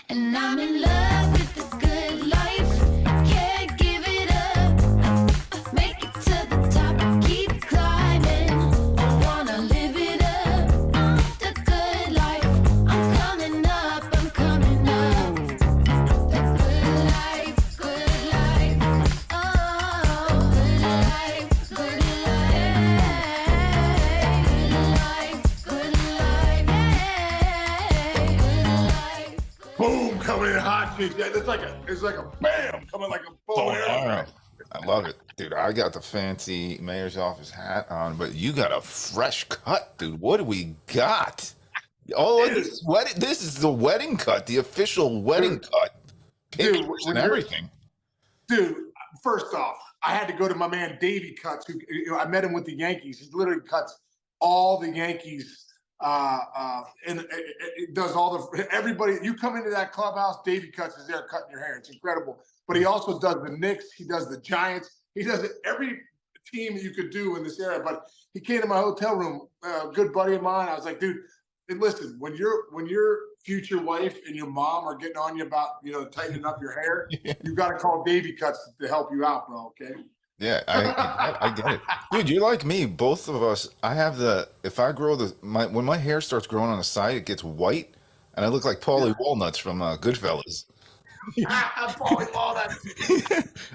And I'm in love with the good life. Can't give it up. Make it to the top. Keep climbing. I wanna live it up. The good life. I'm coming up. I'm coming up. The good life. Good life. Oh, good life. Good life. Good life. Good life. Boom, coming in hot, Chinch. Yeah, it's like a bam, coming like a bow and arrow. I love it, dude. I got the fancy mayor's office hat on, but you got a fresh cut, dude. What do we got? Oh, this is the wedding cut, the official wedding cut. Pictures and everything. Dude, first off, I had to go to my man Davey Cuts, who I met him with the Yankees. He literally cuts all the Yankees, and it does all the everybody. You come into that clubhouse, Davey Cuts is there cutting your hair. It's incredible. But he also does the Knicks. He does the Giants. He does every team you could do in this area. But he came to my hotel room, a good buddy of mine. I was like, dude, hey, listen, when your future wife and your mom are getting on you about tightening up your hair, you got to call Davey Cuts to help you out, bro. Okay. Yeah, I get it, dude. You're like me. Both of us. I have if I grow when my hair starts growing on the side, it gets white, and I look like Paulie Walnuts from Goodfellas. Paulie Walnuts.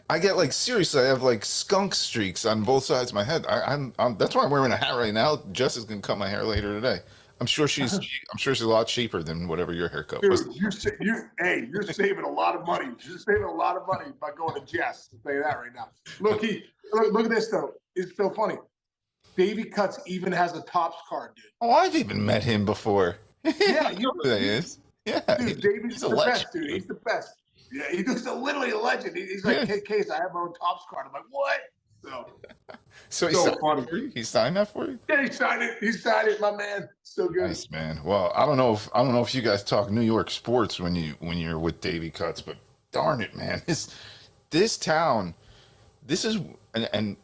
I get seriously. I have skunk streaks on both sides of my head. I'm that's why I'm wearing a hat right now. Jess is gonna cut my hair later today. I'm sure she's a lot cheaper than whatever your haircut was. Dude, you're saving a lot of money. You're saving a lot of money by going to Jess. I'll tell you that right now. Look at this though. It's so funny. Davey Cuts even has a Topps card, dude. Oh, I've even met him before. Yeah, you know who that is. Yeah, dude, Davey's the best, dude. He's the best. Yeah, he's literally a legend. He's like, hey, Case, I have my own Topps card. I'm like, what? So he signed it for you? He signed that for you? Yeah, he signed it. He signed it, my man. So good. Nice, man. Well, I don't know if you guys talk New York sports when you're with Davey Cuts, but darn it, man, this town, this is and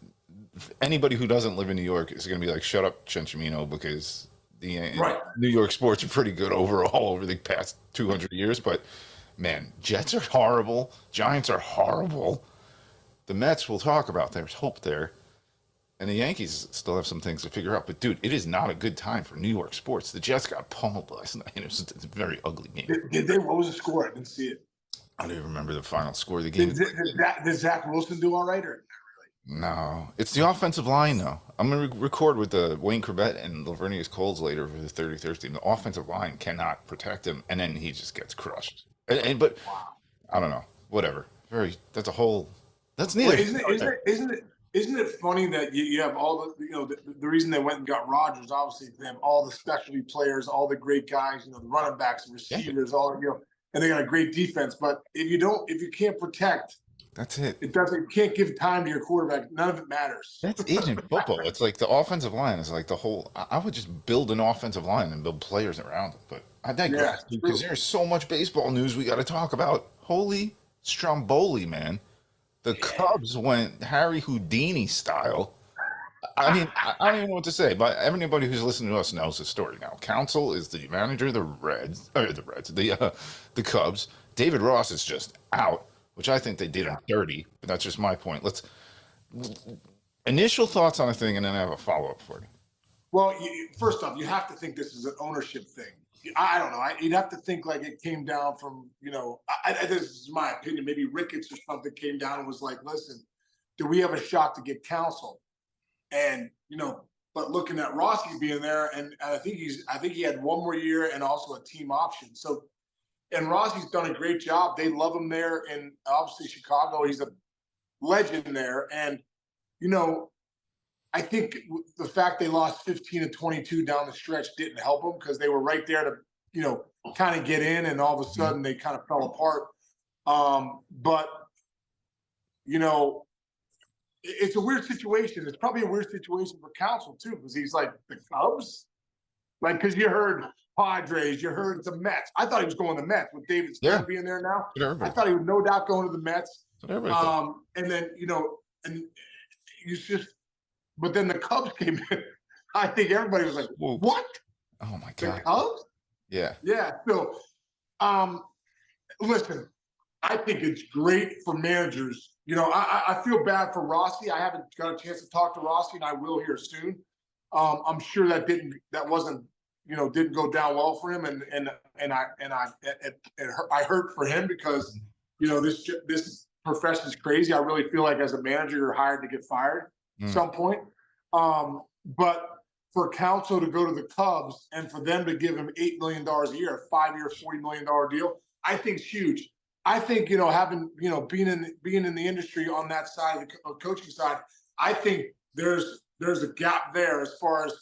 anybody who doesn't live in New York is going to be like, shut up, Chinchimino, because New York sports are pretty good overall over the past 200 years, but man, Jets are horrible, Giants are horrible. The Mets we'll talk about. There's hope there. And the Yankees still have some things to figure out. But, dude, it is not a good time for New York sports. The Jets got pummeled last night. It was a very ugly game. Did they? What was the score? I didn't see it. I don't even remember the final score of the game. Did Zach Wilson do all right or not really? No. It's the offensive line, though. I'm going to record with Wayne Corbett and Lavernius Coles later for the 33rd team. The offensive line cannot protect him, and then he just gets crushed. But I don't know. Whatever. That's a whole... That's neither. Well, isn't it funny that you have all the reason they went and got Rodgers, obviously they have all the specialty players, all the great guys, the running backs, the receivers, and they got a great defense. But if you can't protect, that's it. You can't give time to your quarterback. None of it matters. That's it in football. It's like the offensive line is like the whole. I would just build an offensive line and build players around it. But I digress because there's so much baseball news we got to talk about. Holy Stromboli, man. The Cubs went Harry Houdini style. I mean, I don't even know what to say, but everybody who's listening to us knows the story now. Counsell is the manager of the Cubs. David Ross is just out, which I think they did him dirty, but that's just my point. Initial thoughts on a thing, and then I have a follow-up for you. Well, first off, you have to think this is an ownership thing. I don't know. You'd have to think like it came down from, this is my opinion. Maybe Ricketts or something came down and was like, listen, do we have a shot to get Counsell? And, but looking at Rossi being there, and I think he had one more year and also a team option. So, and Rossi's done a great job. They love him there. And obviously Chicago, he's a legend there. And, I think the fact they lost 15-22 down the stretch didn't help them because they were right there to, kind of get in, and all of a sudden they kind of fell apart. But, it's a weird situation. It's probably a weird situation for Counsell too, because he's like the Cubs, because you heard Padres, you heard the Mets. I thought he was going to the Mets with David Stern being there now. I thought he would no doubt going to the Mets. And then and you just. But then the Cubs came in. I think everybody was like, "What? Oh my God!" The Cubs? Yeah. Yeah. So, listen, I think it's great for managers. You know, I feel bad for Rossi. I haven't got a chance to talk to Rossi, and I will here soon. I'm sure that wasn't, you know, didn't go down well for him, and I hurt for him because, you know, this profession is crazy. I really feel like as a manager, you're hired to get fired at some point. But for Counsell to go to the Cubs and for them to give him $8 million a year, a 5-year, $40 million deal, I think it's huge. I think, you know, having, you know, being in the industry on that side of the coaching side, I think there's a gap there as far as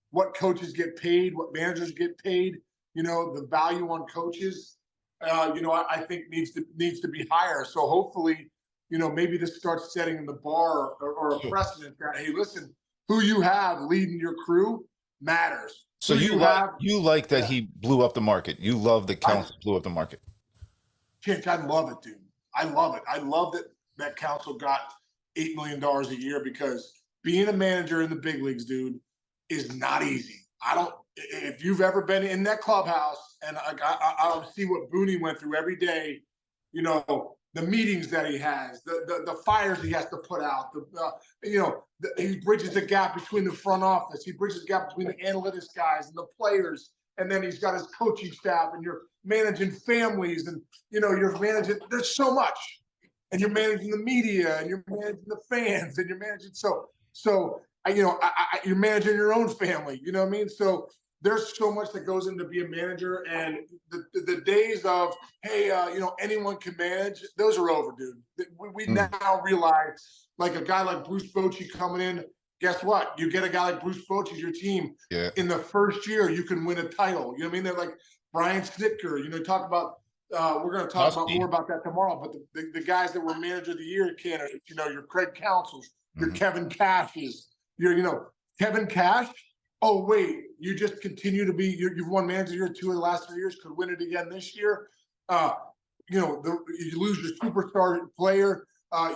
what coaches get paid, what managers get paid. You know, the value on coaches, you know, I think needs to be higher. So hopefully, you know, maybe this starts setting the bar or a precedent that, hey, listen, who you have leading your crew matters. So you like that he blew up the market. You love that Counsell blew up the market. Chinch, I love it, dude. I love it. I love that Counsell got $8 million a year, because being a manager in the big leagues, dude, is not easy. If you've ever been in that clubhouse, and I see what Booney went through every day, you know, the meetings that he has, the fires he has to put out, he bridges the gap between the front office. He bridges the gap between the analytics guys and the players. And then he's got his coaching staff, and you're managing families, and, you know, you're managing, there's so much, and you're managing the media, and you're managing the fans, and you're managing, you're managing your own family, you know what I mean? So there's so much that goes into being a manager, and the days of, hey, you know, anyone can manage, those are over, dude. We now realize, like a guy like Bruce Bochy coming in, guess what? You get a guy like Bruce Bochy as your team. Yeah. In the first year, you can win a title. You know what I mean? They're like Brian Snitker. You know, talk about. We're going to talk more about that tomorrow. But the guys that were Manager of the Year candidates, you know, your Craig Counsell, your Kevin Cashes, Kevin Cash. Oh wait, you just continue to be. You've won Manager of the Year 2 of the last 3 years. Could win it again this year. You know, you lose your superstar player.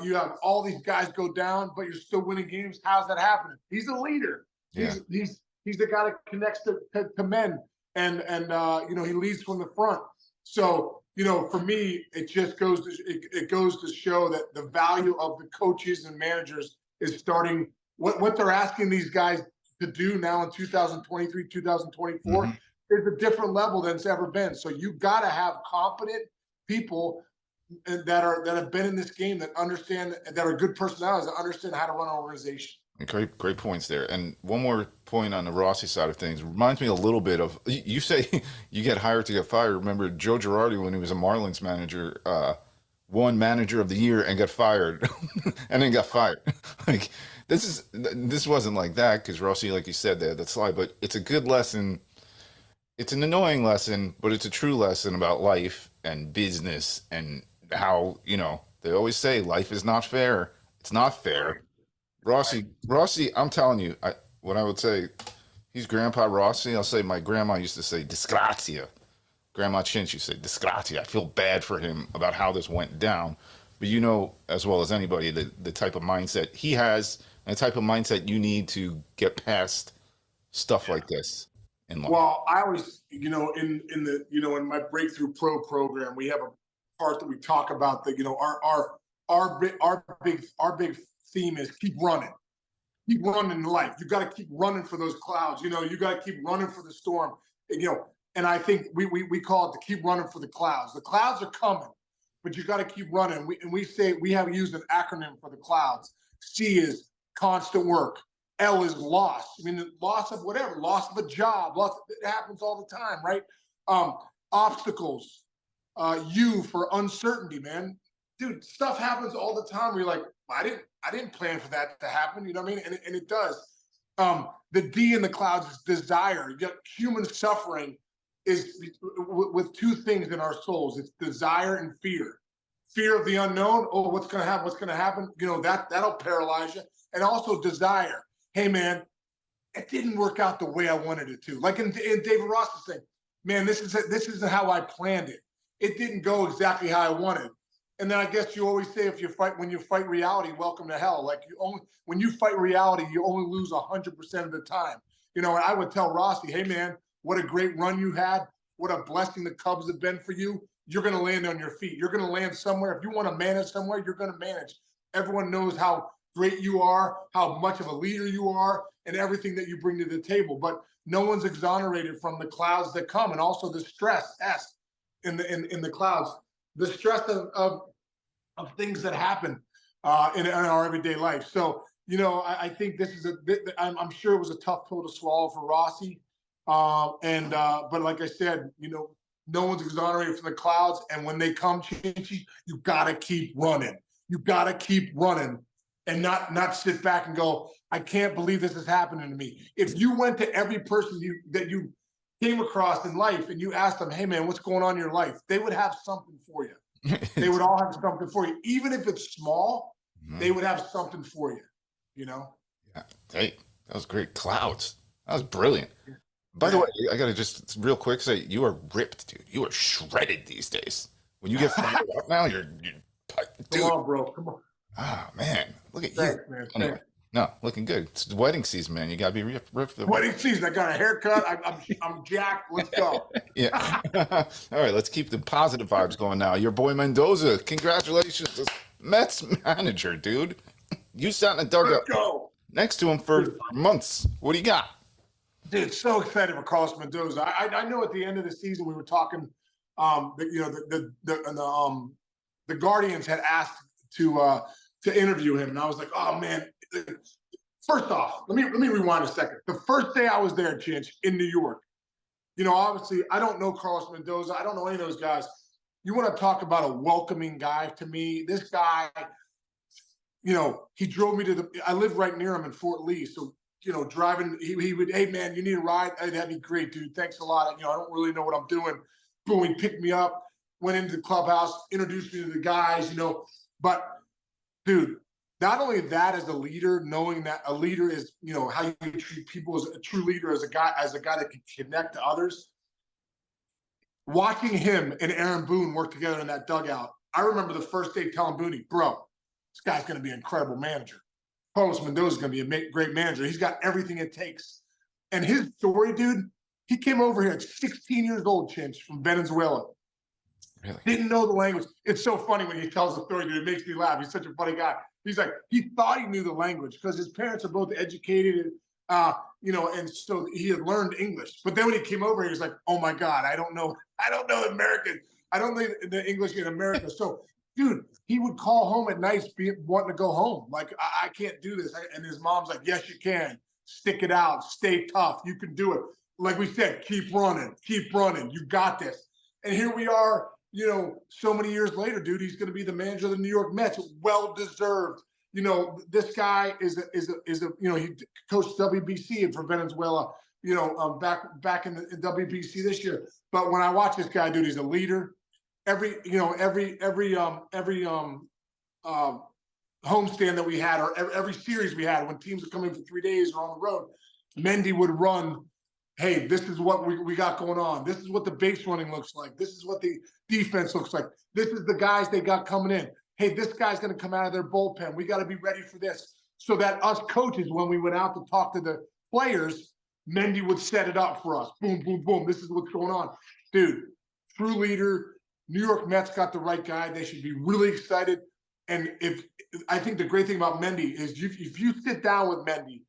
You have all these guys go down, but you're still winning games. How's that happening? He's a leader. Yeah. He's the guy that connects to men, and you know, he leads from the front. So, you know, for me, it just goes to show that the value of the coaches and managers is starting. What they're asking these guys to do now in 2023, 2024 is a different level than it's ever been. So you got to have competent people that have been in this game, that understand, that are good personalities, that understand how to run an organization. Great points there. And one more point on the Rossi side of things. Reminds me a little bit of, you say you get hired to get fired. Remember Joe Girardi, when he was a Marlins manager, won Manager of the Year and got fired, and then got fired. Like this wasn't like that, because Rossi, like you said there, that slide. But it's a good lesson. It's an annoying lesson, but it's a true lesson about life and business, and how, you know, they always say life is not fair. It's not fair. Rossi, I'm telling you, what I would say, he's Grandpa Rossi. I'll say my grandma used to say disgrazia. Grandma Chinch used to say disgrazia. I feel bad for him about how this went down. But you know as well as anybody the type of mindset he has, and the type of mindset you need to get past stuff like this in life. Well, I always, you know, in my Breakthrough Pro program, we have a part that we talk about that, you know, our big theme is keep running in life. You got to keep running for those clouds. You know, you got to keep running for the storm. And, you know, and I think we call it to keep running for the clouds. The clouds are coming, but you got to keep running. We say we have used an acronym for the clouds. C is constant work. L is loss. I mean, loss of whatever, loss of a job. It happens all the time, right? Obstacles. U for uncertainty, man. Dude, stuff happens all the time where you're like, I didn't plan for that to happen. You know what I mean? And it does. The D in the clouds is desire. You got human suffering is with two things in our souls. It's desire and fear. Fear of the unknown. Oh, what's going to happen? What's going to happen? You know, that'll paralyze you. And also desire. Hey, man, it didn't work out the way I wanted it to. Like in David Ross's thing, man, this isn't how I planned it. It didn't go exactly how I wanted. And then I guess you always say, when you fight reality, welcome to hell. Like when you fight reality, you only lose 100% of the time. You know, and I would tell Rossi, hey man, what a great run you had. What a blessing the Cubs have been for you. you're going to land on your feet. You're going to land somewhere. If you want to manage somewhere, you're going to manage. Everyone knows how great you are, how much of a leader you are, and everything that you bring to the table. But no one's exonerated from the clouds that come, and also the stress in the clouds, the stress of things that happen in our everyday life. So, I think this is I'm sure it was a tough pill to swallow for Rossi. But like I said, no one's exonerated from the clouds. And when they come, Chinchy, you got to keep running. You got to keep running and not sit back and go, I can't believe this is happening to me. If you went to every person that you came across in life and you asked them, hey, man, what's going on in your life? They would have something for you. They would all have something for you. Even if it's small, they would have something for you, Yeah. Hey, that was great. Clouds. That was brilliant. By the way, I got to just real quick say, you are ripped, dude. You are shredded these days. When you get fired up now, you're dude. Come on, bro. Come on. Oh, man. Look at Thanks, you. man. Anyway, Thanks. no, looking good. It's the wedding season, man. You got to be ripped. Wedding season. I got a haircut. I'm jacked. Let's go. Yeah. All right, let's keep the positive vibes going now. Your boy Mendoza, congratulations. As Mets manager, dude. You sat in a dugout Let's go. next to him for months. What do you got? Dude, so excited for Carlos Mendoza. I know at the end of the season we were talking, the Guardians had asked to interview him, and I was like, oh man. First off, let me rewind a second. The first day I was there, Chinch, in New York, obviously I don't know Carlos Mendoza. I don't know any of those guys. You want to talk about a welcoming guy to me? This guy, he drove me I live right near him in Fort Lee, so. Driving, he would, hey man, you need a ride? Hey, that'd be great, dude. Thanks a lot. I don't really know what I'm doing. Boom, he picked me up, went into the clubhouse, introduced me to the guys, But, dude, not only that as a leader, knowing that a leader is, how you treat people as a true leader, as a guy that can connect to others. Watching him and Aaron Boone work together in that dugout, I remember the first day telling Booney, bro, this guy's going to be an incredible manager. Carlos Mendoza is going to be a great manager. He's got everything it takes. And his story, dude, he came over here at 16 years old, Chinch, from Venezuela. Really? Didn't know the language. It's so funny when he tells the story, dude. It makes me laugh. He's such a funny guy. He's like, he thought he knew the language because his parents are both educated, and so he had learned English. But then when he came over, he was like, oh my God, I don't know American. I don't know the English in America. So, dude, he would call home at nights wanting to go home. Like, I can't do this. And his mom's like, yes, you can. Stick it out. Stay tough. You can do it. Like we said, keep running. Keep running. You got this. And here we are, so many years later, dude, he's going to be the manager of the New York Mets. Well-deserved. This guy is he coached WBC for Venezuela, back in WBC this year. But when I watch this guy, dude, he's a leader. Every homestand that we had, or every series we had, when teams are coming for 3 days or on the road, Mendy would run, hey, this is what we got going on. This is what the base running looks like. This is what the defense looks like. This is the guys they got coming in. Hey, this guy's going to come out of their bullpen. We got to be ready for this. So that us coaches, when we went out to talk to the players, Mendy would set it up for us. Boom, boom, boom. This is what's going on. Dude, true leader. New York Mets got the right guy. They should be really excited. And I think the great thing about Mendy is if you sit down with Mendy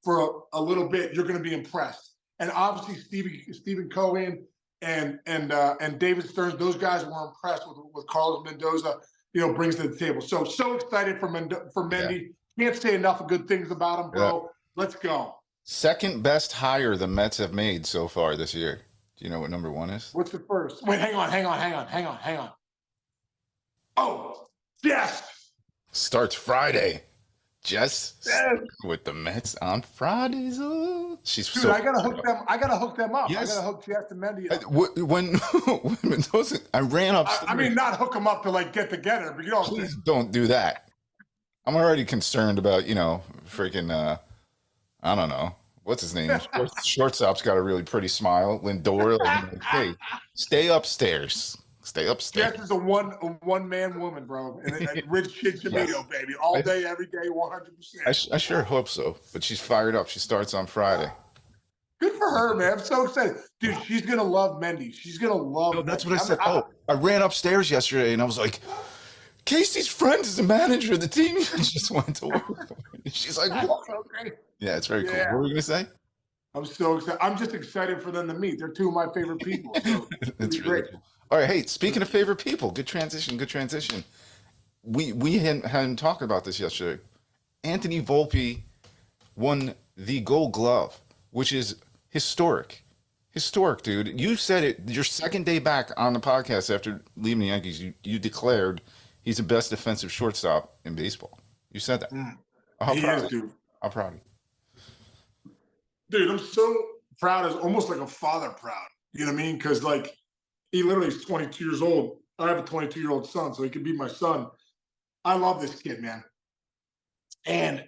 for a little bit, you're going to be impressed. And obviously Stephen Cohen and David Stearns, those guys were impressed with Carlos Mendoza, brings to the table. So excited for Mendy. Yeah. Can't say enough of good things about him, bro. Yeah. Let's go. Second best hire the Mets have made so far this year. Do you know what number one is? What's the first? Wait, hang on. Oh, Jess. Starts Friday. Jess with the Mets on Fridays. Oh, she's dude. I gotta hook them up. Yes. I gotta hook Jess and Mendy up. When Mendoza, I ran up. I mean, not hook them up to get together, but please don't do that. I'm already concerned about freaking I don't know. What's his name? Shortstop's got a really pretty smile. Lindor, hey, stay upstairs. Stay upstairs. Jess is a one-man woman, bro. And Rich Kid Tomato, baby. All day, every day, 100%. I sure hope so. But she's fired up. She starts on Friday. Good for her, man. I'm so excited. Dude, she's going to love Mendy. She's going to love No, that's Mendy. what I said. I ran upstairs yesterday and I was like, Casey's friend is the manager of the team. He just went to work. She's like, That's what? so great. Yeah, it's very cool. Yeah. What were we gonna say? I'm so excited. I'm just excited for them to meet. They're two of my favorite people. So it'll It's be really great. cool. All right, hey, speaking of favorite people, good transition, good transition. We hadn't talked about this yesterday. Anthony Volpe won the Gold Glove, which is historic. Historic, dude. You said it your second day back on the podcast after leaving the Yankees. You declared he's the best defensive shortstop in baseball. You said that. Mm. How He proud is, of you. dude. How proud of you. Dude, I'm so proud, as almost like a father proud. You know what I mean? Because like he literally is 22 years old. I have a 22-year-old son, so he could be my son. I love this kid, man. And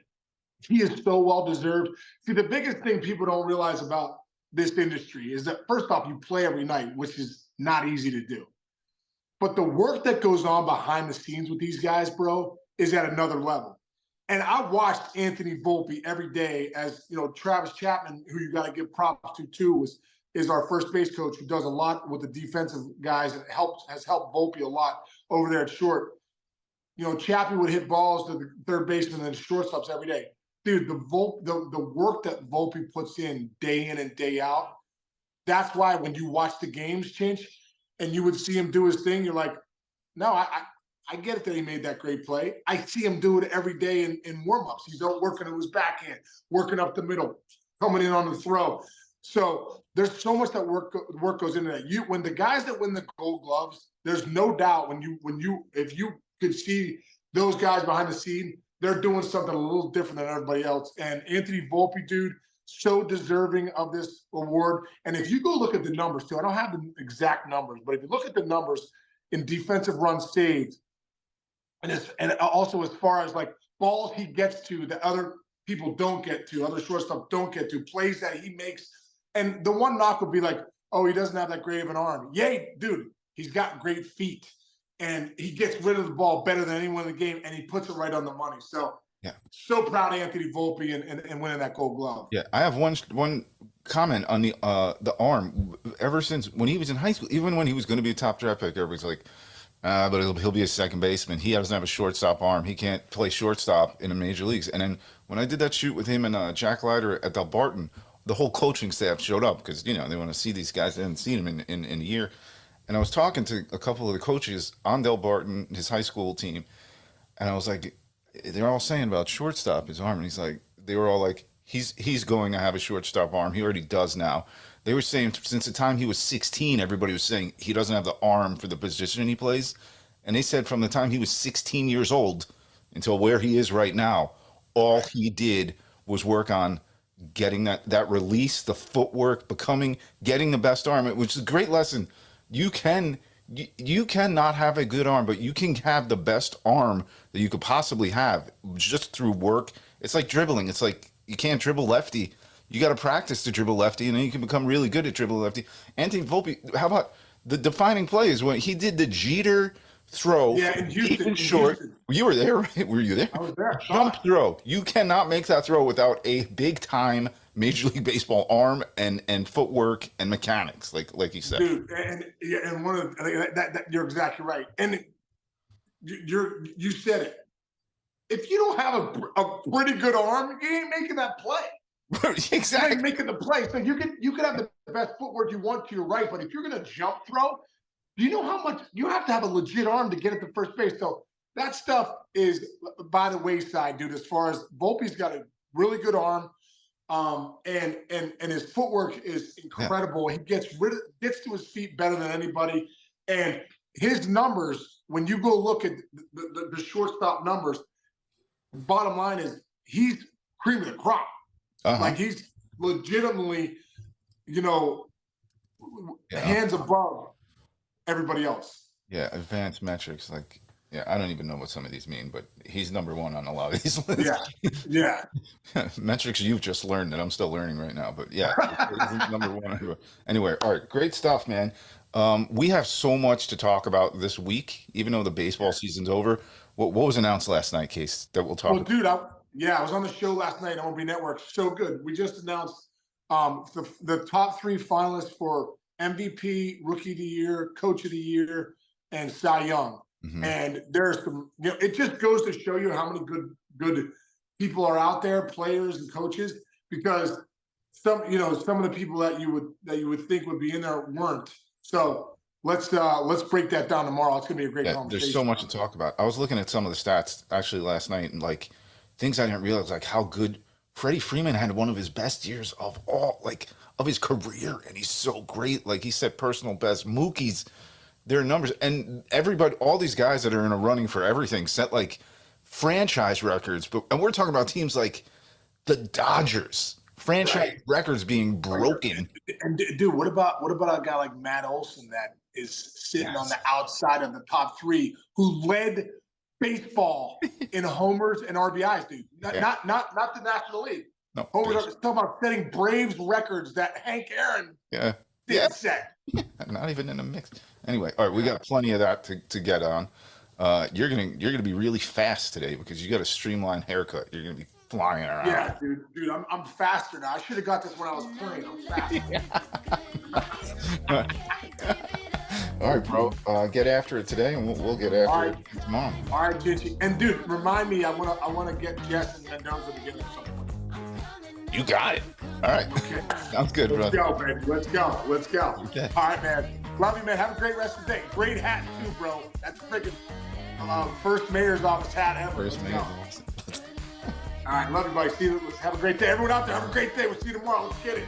he is so well deserved. See, the biggest thing people don't realize about this industry is that first off, you play every night, which is not easy to do. But the work that goes on behind the scenes with these guys, bro, is at another level. And I watched Anthony Volpe every day. As you know, Travis Chapman, who you got to give props to too, is our first base coach who does a lot with the defensive guys and has helped Volpe a lot over there at short. You know, Chappie would hit balls to the third baseman and the shortstops every day. Dude, the work that Volpe puts in and day out, that's why when you watch the games, Chinch, and you would see him do his thing, you're like, no, I get it that he made that great play. I see him do it every day in warmups. He's out working to his backhand, working up the middle, coming in on the throw. So there's so much that work goes into that. When the guys that win the Gold Gloves, there's no doubt if you could see those guys behind the scene, they're doing something a little different than everybody else. And Anthony Volpe, dude, so deserving of this award. And if you go look at the numbers too, I don't have the exact numbers, but if you look at the numbers in defensive runs saved, and also as far as like balls he gets to that other people don't get to, other shortstop don't get to, plays that he makes. And the one knock would be like, oh, he doesn't have that great of an arm. Yay, dude, he's got great feet. And he gets rid of the ball better than anyone in the game, and he puts it right on the money. So, Yeah. so proud of Anthony Volpe and winning that Gold Glove. Yeah, I have one comment on the arm. Ever since when he was in high school, even when he was going to be a top draft pick, everybody's like, but he'll be a second baseman. He doesn't have a shortstop arm. He can't play shortstop in the major leagues. And then when I did that shoot with him and Jack Leiter at Del Barton, the whole coaching staff showed up because they want to see these guys. They hadn't seen him in a year. And I was talking to a couple of the coaches on Del Barton, his high school team, and I was like, they're all saying about shortstop, his arm. And they were all like, he's going to have a shortstop arm. He already does now. They were saying since the time he was 16, everybody was saying he doesn't have the arm for the position he plays. And they said from the time he was 16 years old until where he is right now, all he did was work on getting that release, the footwork, getting the best arm, which is a great lesson. You cannot have a good arm, but you can have the best arm that you could possibly have just through work. It's like dribbling. It's like you can't dribble lefty. You got to practice to dribble lefty, and then you can become really good at dribbling lefty. Anthony Volpe, how about the defining play is when he did the Jeter throw. Yeah, in Houston. Short. You were there, right? Were you there? I was there. Jump throw. You cannot make that throw without a big time Major League Baseball arm and footwork and mechanics, like you said. Dude, and one of that you're exactly right. And you said it. If you don't have a pretty good arm, you ain't making that play. Exactly. You ain't making the play. So you could have the best footwork you want to your right, but if you're gonna jump throw, do you know how much you have to have a legit arm to get it to first base? So that stuff is by the wayside, dude. As far as Volpe's got a really good arm. And his footwork is incredible. Yeah. He gets to his feet better than anybody. And his numbers, when you go look at the shortstop numbers, bottom line is he's cream of the crop. Like he's legitimately, hands above everybody else. Yeah, advanced metrics. Yeah, I don't even know what some of these mean, but he's number one on a lot of these lists. Yeah. Metrics you've just learned that I'm still learning right now, but yeah, he's number one. Anyway, all right, great stuff, man. We have so much to talk about this week, even though the baseball season's over. What was announced last night, Case, that we'll talk about? Dude, I was on the show last night on MLB Network. So good. We just announced the top 3 finalists for MVP, Rookie of the Year, Coach of the Year, and Cy Young. And there's some, it just goes to show you how many good people are out there, players and coaches, because some of the people that you would think would be in there weren't. So let's break that down tomorrow. It's gonna be a great conversation. There's so much to talk about. I was looking at some of the stats actually last night, and like things I didn't realize, like how good Freddie Freeman had one of his best years of his career, and he's so great. Like he set personal best. Mookie's their numbers, and everybody, all these guys that are in a running for everything set like franchise records. And we're talking about teams like the Dodgers, franchise records being broken. And dude, what about a guy like Matt Olson that is sitting on the outside of the top 3, who led baseball in homers and RBIs, dude? Not the National League. No, homers. Talking about setting Braves records that Hank Aaron didn't set. Not even in the mix. Anyway, all right, we got plenty of that to get on. You're gonna be really fast today because you got a streamlined haircut. You're gonna be flying around. Yeah, dude, I'm faster now. I should have got this when I was playing. I'm faster. All right, bro. Get after it today, and we'll get after it tomorrow. All right, Chinch. And dude, remind me. I wanna get Jess and Mendoza together at some point. You got it. All right. Okay. Sounds good, bro. Let's go, baby. Let's go. Okay. All right, man. Love you, man. Have a great rest of the day. Great hat, too, bro. That's freaking first mayor's office hat ever. First mayor's office. All right. Love you, buddy. See you. Have a great day. Everyone out there, have a great day. We'll see you tomorrow. Let's get it.